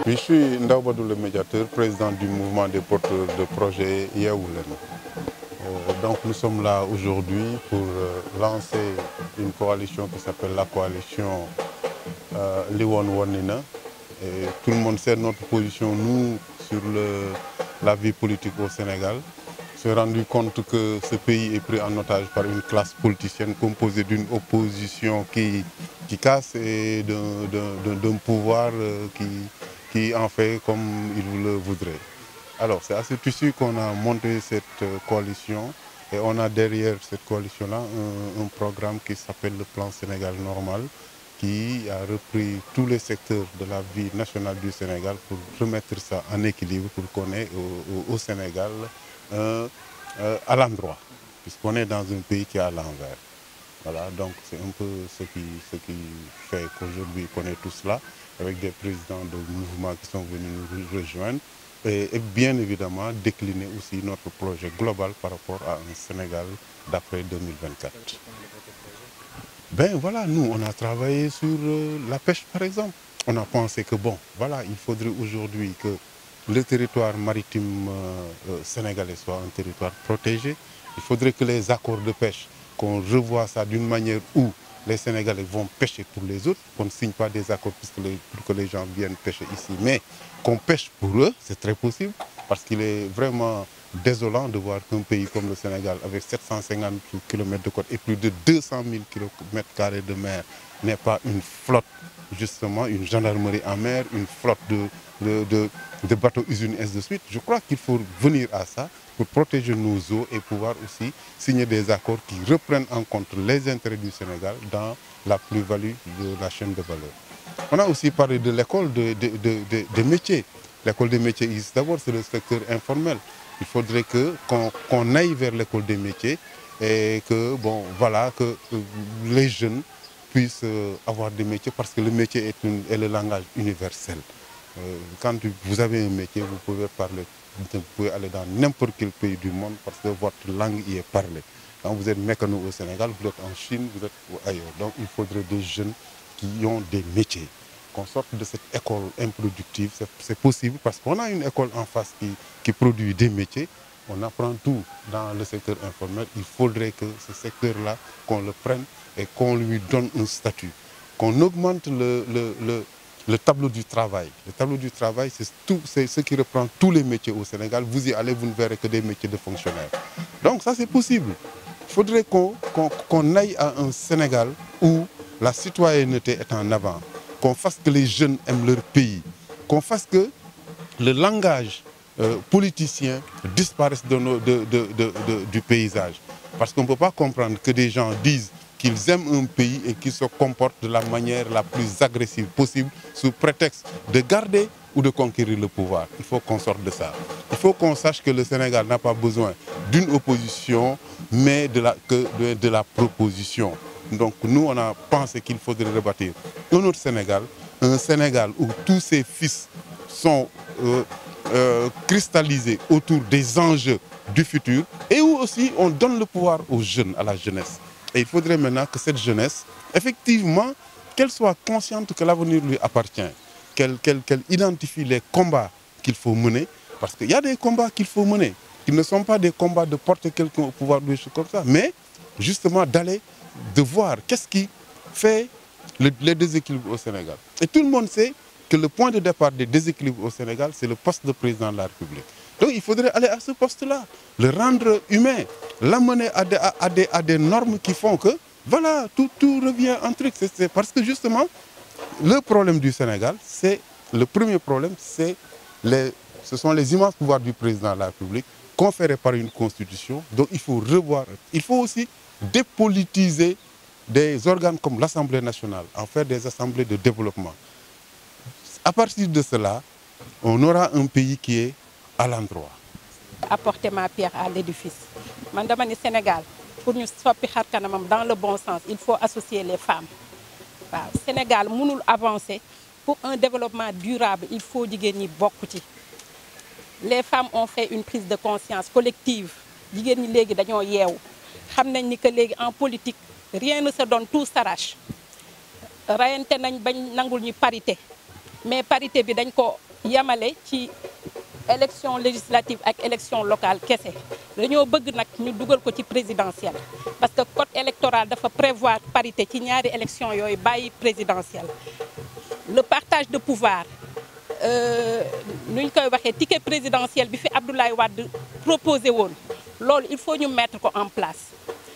Je suis Ndaw Badou, le médiateur, président du mouvement des porteurs de projet Yeewu Leen. Donc nous sommes là aujourd'hui pour lancer une coalition qui s'appelle la coalition Li Woon Wonina. Et tout le monde sait notre position, nous, sur la vie politique au Sénégal. On s'est rendu compte que ce pays est pris en otage par une classe politicienne composée d'une opposition qui casse et d'un pouvoir qui en fait comme il le voudrait. Alors c'est à cet issue qu'on a monté cette coalition et on a derrière cette coalition-là un programme qui s'appelle le plan Sénégal normal, qui a repris tous les secteurs de la vie nationale du Sénégal pour remettre ça en équilibre, pour qu'on ait au Sénégal à l'endroit, puisqu'on est dans un pays qui est à l'envers. Voilà, donc c'est un peu ce qui fait qu'aujourd'hui on est tous là, avec des présidents de mouvements qui sont venus nous rejoindre, et bien évidemment décliner aussi notre projet global par rapport à un Sénégal d'après 2024. Ben voilà, nous on a travaillé sur la pêche par exemple. On a pensé que bon, voilà, il faudrait aujourd'hui que le territoire maritime sénégalais soit un territoire protégé. Il faudrait que les accords de pêche, qu'on revoie ça d'une manière où les Sénégalais vont pêcher pour les autres, qu'on ne signe pas des accords pour que les gens viennent pêcher ici, mais qu'on pêche pour eux, c'est très possible, parce qu'il est vraiment désolant de voir qu'un pays comme le Sénégal, avec 750 km de côte et plus de 200 000 km² de mer, n'ait pas une flotte, justement, une gendarmerie en mer, une flotte de bateaux-usines, ainsi de suite. Je crois qu'il faut venir à ça pour protéger nos eaux et pouvoir aussi signer des accords qui reprennent en compte les intérêts du Sénégal dans la plus-value de la chaîne de valeur. On a aussi parlé de l'école des métiers. L'école des métiers, d'abord, c'est le secteur informel. Il faudrait qu'on aille vers l'école des métiers et que, bon, voilà, que les jeunes puissent avoir des métiers, parce que le métier est le langage universel. Quand vous avez un métier, vous pouvez aller dans n'importe quel pays du monde parce que votre langue y est parlée. Quand vous êtes mécano au Sénégal, vous êtes en Chine, vous êtes ailleurs. Donc il faudrait des jeunes qui ont des métiers. Qu'on sorte de cette école improductive, c'est possible parce qu'on a une école en face qui produit des métiers. On apprend tout dans le secteur informel. Il faudrait que ce secteur-là, qu'on le prenne et qu'on lui donne un statut. Qu'on augmente le tableau du travail. Le tableau du travail, c'est ce qui reprend tous les métiers au Sénégal. Vous y allez, vous ne verrez que des métiers de fonctionnaires. Donc ça, c'est possible. Il faudrait qu'on aille à un Sénégal où la citoyenneté est en avant, qu'on fasse que les jeunes aiment leur pays, qu'on fasse que le langage politicien disparaisse du paysage. Parce qu'on ne peut pas comprendre que des gens disent qu'ils aiment un pays et qu'ils se comportent de la manière la plus agressive possible sous prétexte de garder ou de conquérir le pouvoir. Il faut qu'on sorte de ça. Il faut qu'on sache que le Sénégal n'a pas besoin d'une opposition, mais de la proposition. Donc nous, on a pensé qu'il faudrait rebâtir un autre Sénégal, un Sénégal où tous ses fils sont cristallisés autour des enjeux du futur et où aussi on donne le pouvoir aux jeunes, à la jeunesse. Et il faudrait maintenant que cette jeunesse, effectivement, qu'elle soit consciente que l'avenir lui appartient, qu'elle identifie les combats qu'il faut mener, parce qu'il y a des combats qu'il faut mener, qui ne sont pas des combats de porter quelqu'un au pouvoir, des choses comme ça, mais justement de voir qu'est-ce qui fait les déséquilibres au Sénégal. Et tout le monde sait que le point de départ des déséquilibres au Sénégal, c'est le poste de président de la République. Donc il faudrait aller à ce poste-là, le rendre humain, l'amener à des normes qui font que, voilà, tout revient en truc. C'est parce que justement, le problème du Sénégal, le premier problème, ce sont les immenses pouvoirs du président de la République, conférés par une constitution. Donc il faut revoir, il faut aussi dépolitiser des organes comme l'Assemblée nationale, en faire des assemblées de développement. À partir de cela, on aura un pays qui est à l'endroit. apporter ma pierre à l'édifice man dama ni Sénégal pour ñu soppi xar kanamam dans le bon sens il faut associer les femmes waaw Sénégal mënul avancer pour un développement durable il faut jigéen ñi bokk ci les femmes ont fait une prise de conscience collective jigéen ñi léegi dañoo yeewu xam nañ ni que léegi en politique rien ne se donne tout s'arrache rayante nañ bañ nangul ñu parité mais parité bi dañ ko yamale ci élection législative ak élection locale kese dañoo bëgg nag ñu dugal ko ci présidentielle parce que code électoral dafa prévoir parité ci ñaari élection yooyu bàyyi présidentielle le partage de pouvoir nu ñu koy waxee ticket présidentiel bi fi Abdoulaye Wade proposé woon loolu il faut ñu mettre ko en place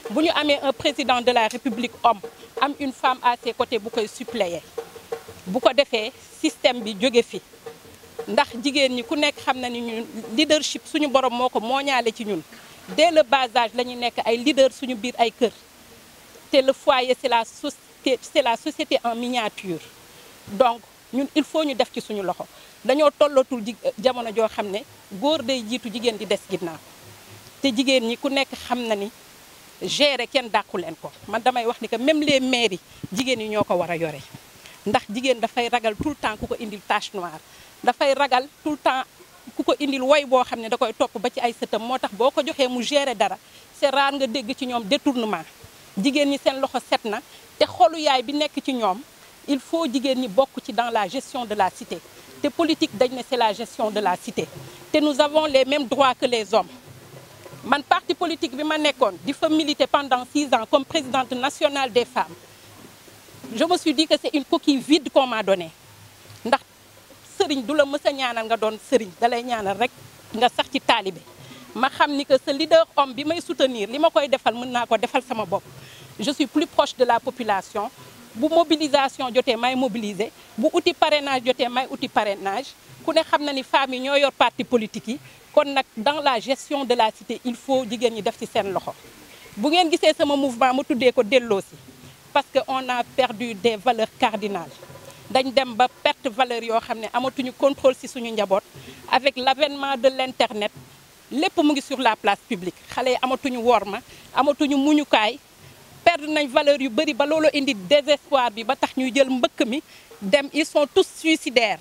bu ñu amee un président de la République homme am une femme à ses côtés bu koy suppléer bu ko defee système bi jóge fi ndax jigéen ñi ku nekk xam na ni ñun leadership suñu borom moo ko mooñaale ci ñun dès le bas âge la ñu nekk ay leader suñu biir ay kër te le foyer c'est la société en miniature donc ñun il faut ñu def ci suñu loxo dañoo tollatul jamono joo xam ne góor day jiitu jigéen di des ginnaaw te jigéen ñi ku nekk xam na ni gérer kenn dàqu leen ko man damay wax ni que même les mairies jigéen yi ñoo ko war a yore ndax jigéen dafay ragal tout le temps ku ko indil tache noire dafay ragal tout le temps ku ko indil woy boo xam ne da koy topp ba ci ay sëtam moo tax boo ko joxee mu gérer dara c'est rare nga dégg ci ñoom détournement jigéen ñi seen loxo set na te xolu yaay bi nekk ci ñoom il faut jigéen ñi bokk ci dans la gestion de la cité te politique dañ ne c'est la gestion de la cité te nous avons les mêmes droits que les hommes man parti politique bi ma nekkoon di fa militer pendant 6 ans comme présidente nationale des femmes je me suis dit que c'est une coquille vide qu'on m'a donnée ndax sëriñ du la mës a ñaanal nga doon sëriñ dalay ñaanal rek nga sax ci taalibe ma xam ni que ce leader homme bi may soutenir li ma koy defal mën naa ko defal sama bopp je suis plus proche de la population bu mobilisation jotee may mobiliser bu outil parrainage jotee may outil parrainage ku ne xam na ni femmes yi ñoo yor parti politique yi kon nag dans la gestion de la cité il faut jigéen ñi def ci seen loxo bu ngeen gisee sama mouvement ma tuddee ko delloosi parce que on a perdu des valeurs cardinales dañ dem ba perte valeur yoo xam ne amatuñu contrôle ci suñu njaboot avec l'avènement de l'internet lépp mu ngi sur la place publique xale yi amatuñu worma amatuñu muñukaay perdre nañ valeur yu bëri ba loolu indi désespoir bi ba tax ñuy jël mbëkk mi dem ils sont tous suicidaires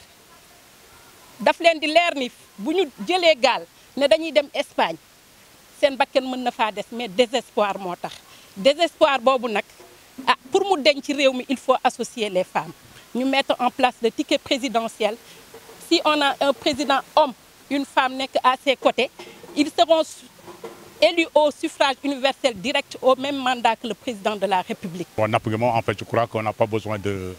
daf leen di leer ni bu ñu jëlee gaal ne dañuy dem Espagne seen bakken mën na faa des mais désespoir moo tax désespoir boobu nag ah pour mu deñ ci réew mi il faut associer les femmes ñu mettre en place le ticket présidentiel si on a un président homme une femme nekk à ses côtés ils seront élus au suffrage universel direct au même mandat que le président de la République. Bon, napp gi moom en fait je crois qu'on n'a pas besoin de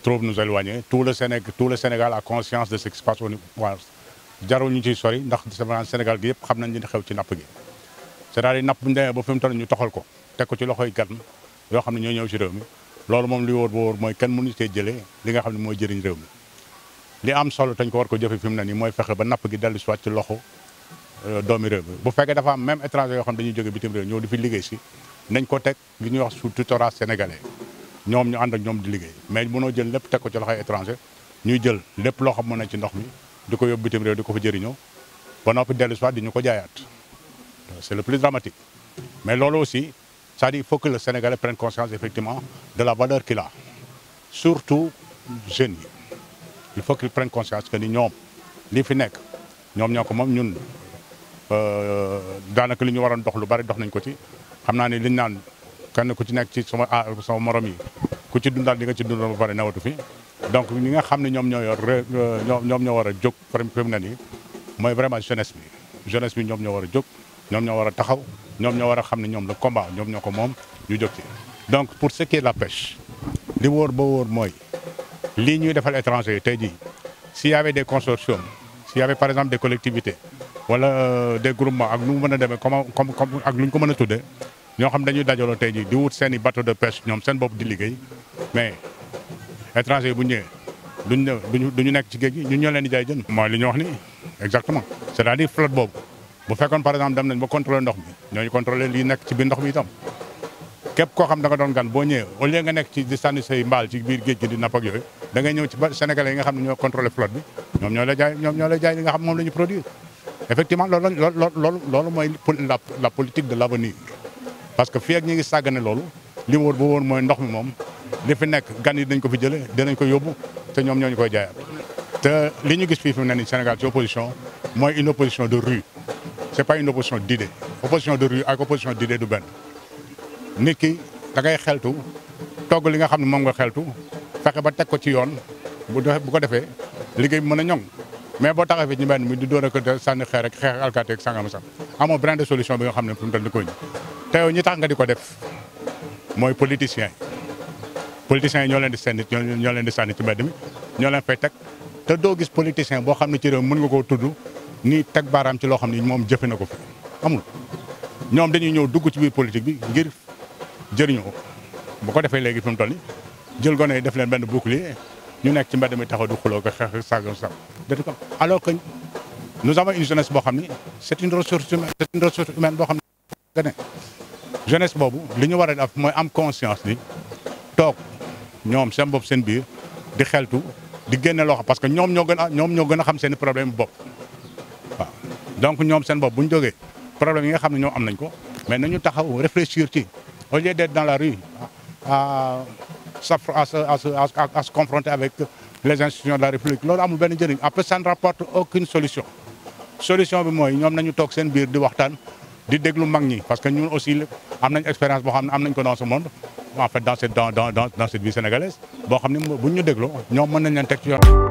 trop nous éloigner tout le Sénégal a conscience de ce qui se passe au niveau jarul ñu ciy sori ndax Sénégal gi yëpp xam nañ li xew ci napp gi c'est-à-dire napp bu ñu demee ba fi mu toll ñu toxal ko teg ko ci loxoy gan yoo xam ne ñoo ñëw ci réew mi loolu moom li wóor ba wóor mooy kenn mënu cee jëlee li nga xam ne mooy jëriñ réew mi li am solo tañ ko war ko jëfe fi mu ne nii mooy fexe ba napp gi dellu si waat ci loxo doomi réew mi bu fekkee dafa am même étranger yoo xam dañuy jóge bitim réew ñëw di fi liggéey si nañ ko teg li ñuy wax sous tutorat sénégalais ñoom ñu ànd ak ñoom di liggéey mais mënoo jël lépp teg ko ci loxoy étranger ñuy jël lépp loo xam mën na ci ndox mi di ko yóbbu bitim réew di ko fa jëriñoo ba noppi dellu si waat di ñu ko jaayaat c'est le plus dramatique mais loolu aussi c'est-à-dire il faut que le Sénégalais prenne conscience effectivement de la valeur qu'il a surtout jeunes yi il faut qu'ils prennent conscience que ni ñoom lii fi nekk ñoom ñoo ko moom ñun daanaka li ñu waroon dox lu bari dox nañ ko ci xam naa ne liñ naan kenn ku ci nekk ci sama morom yi ku ci dundal di nga ci dundal ba pare newatu fi donc ñi nga xam ne ñoom ñoo yor ñoom ñoo war a jóg fi mu ne nii mooy vraiment jeunesse bi ñoom ñoo war a jóg ñoom ñoo war a taxaw ñoom ñoo war a xam ne ñoom le combat ñoom ñoo ko moom ñu jóg ci donc pour ce qui est de la pêche li wóor ba wóor mooy lii ñuy defal étranger yi tey jii s'il y avait des consortiums s'il y avait par exemple des collectivités wala des groupements ak nu mu mën a demee comme ak lu ñu ko mën a tuddee ñoo xam dañuy dajaloo tey jii di wut seen i bateau de pêche ñoom seen bopp di liggéey mais étranger yi bu ñëwee duñu nekk ci géej gi ñun ñoo leen di jaay jën. mooy li ñu wax ni exactement c'est-à-dire flotte boobu bu fekkoon par exemple dem nañ ba contrôler ndox mi ñooñu contrôler lii nekk ci biir ndox mi itam képp koo xam da nga doon gan boo ñëwee au lieu nga nekk ci di sànni say mbaal ci biir géej gi di napp ak yooyu da ngay ñëw ci ba sénégalais yi nga xam ne ñoo contrôler flotte bi ñoom ñoo lay jaay li nga xam moom la ñu produire effectivement loolu mooy la politique de l'avenir parce que fii ak ñi ngi sàggane loolu li wóor bu wóor mooy ndox mi moom li fi nekk gan yi dañ ko fi jëlee dinañ ko yóbbu te ñoom ñoo ñu koy jaayaat te li ñu gis fii fi mu ne nii Sénégal ci opposition mooy une opposition de rue c'est pas une opposition d'idée opposition de rue ak opposition d'idée du benn nit ki da ngay xeltu togg li nga xam ne moom nga xeltu fexe ba teg ko ci yoon bu ko defee liggéey bi mën a ñoŋ mais boo taxawee ci mbedd mi di door a sànni xeer rek xeex alkaati ak sangam sax amoo brin de solution bi nga xam ne fu mu toll ni ko te yow ñi tax nga di ko def mooy politiciens yi ñoo leen di sànni ñoo leen di sànni ci mbedd mi ñoo leen fay teg te doo gis politicien boo xam ne ci réew mën nga koo tudd ni teg baaraam ci loo xam ne moom jëfe na ko fi amul ñoom dañuy ñëw dugg ci biir politique bi ngir jëriñoo ko bu ko defee léegi fi mu toll ni jël gone yi def leen benn bouclier ñu nekk ci mbedd mi taxaw du xuloo ko xeex sàgg sax dëgg ko alors que nous avons une jeunesse boo xam ni c'est une ressource humaine boo xam ne jeunesse boobu li ñu war a def mooy am conscience ni toog ñoom seen bopp seen biir di xeltu di génne loo xam parce que ñoom ñoo gën a xam seen i problème bopp waaw donc ñoom seen bopp bu ñu jógee problème yi nga xam ne ñoom am nañ ko mais nañu taxaw réfléchir ci au lieu d'être dans la rue à se confronter avec les institutions de la République loolu amul benn njëriñ après ça ne rapporte aucune solution bi mooy ñoom nañu toog seen biir di waxtaan di déglu mag ñi parce que ñun aussi am nañ expérience boo xam ne am nañ ko dans ce monde en fait dans cette vie sénégalaise boo xam ne buñ ñu dégloo ñoom mën nañ leen teg ci yoon